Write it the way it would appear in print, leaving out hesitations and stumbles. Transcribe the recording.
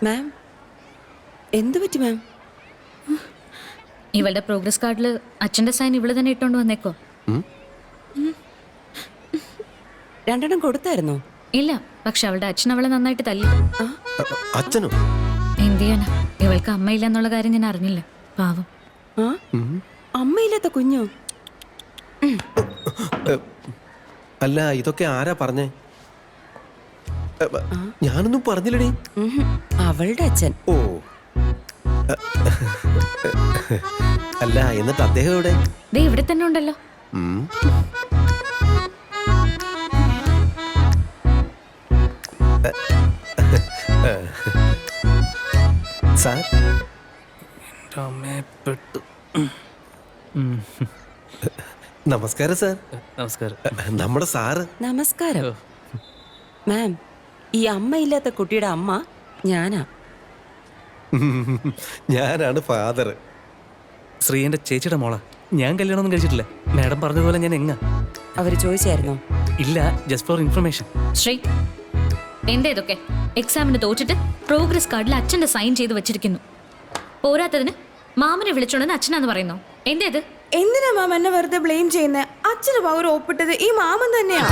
മാം എന്തു പറ്റി മാം? ഇവളുടെ പ്രോഗ്രസ് കാർഡിൽ അച്ഛന്റെ സൈൻ ഇവള് തന്നെ ഇട്ടോണ്ട് വന്നേക്കോ? രണ്ടെണ്ണം കൊടുത്തായിരുന്നോ? ഇല്ല, പക്ഷെ അവളുടെ അച്ഛൻ അവളെ നന്നായിട്ട് തല്ലി. അച്ഛനോ? എന്ത് ചെയ്യാനാ, ഇവൾക്ക് അമ്മയില്ല എന്നുള്ള കാര്യം ഞാൻ അറിഞ്ഞില്ല. പാവം. ആ അമ്മയില്ലാത്ത കുഞ്ഞോ? അല്ല, ഇതൊക്കെ ആരാ പറഞ്ഞേ? ഞാനൊന്നും പറഞ്ഞില്ലടി. അവളുടെ അച്ഛൻ. ഓ, അല്ല, എന്നിട്ട് അദ്ദേഹം എവിടെ? ദേ ഇവിടെ തന്നെ ഉണ്ടല്ലോ. സാർ, നമസ്കാരം സാർ. നമസ്കാരം. നമ്മുടെ സാറ്. നമസ്കാരം മാം. ഈ അമ്മയില്ലാത്ത കുട്ടിയുടെ അമ്മ ഞാനാ. ഞാനാണ് ഫാദർ. ശ്രീ എൻ്റെ ചേച്ചിയുടെ മോളാ. ഞാൻ കല്യാണമൊന്നും കഴിച്ചിട്ടില്ല. മാഡം പറഞ്ഞതുപോലെ ഞാൻ എങ്ങ. അവര് ചോദിച്ചായിരുന്നോ? ഇല്ല, ജസ്റ്റ് ഫോർ ഇൻഫർമേഷൻ. ശ്രീ, എന്താ ഇതൊക്കെ? എക്സാമിന് തോറ്റിട്ട് പ്രോഗ്രസ് കാർഡിൽ അച്ഛന്റെ സൈൻ ചെയ്ത് വെച്ചിരിക്കുന്നു. പോരാത്തതിന് മാമനെ വിളിച്ചോണ്ടെന്ന് അച്ഛനാന്ന് പറയുന്നു. എന്താ ഇത്? എന്തിനാ മാം എന്നെ വെറുതെ ബ്ലെയിം ചെയ്യുന്നത്? അച്ഛന് പകരം ഒപ്പിട്ടത് ഈ മാമൻ തന്നെയാ.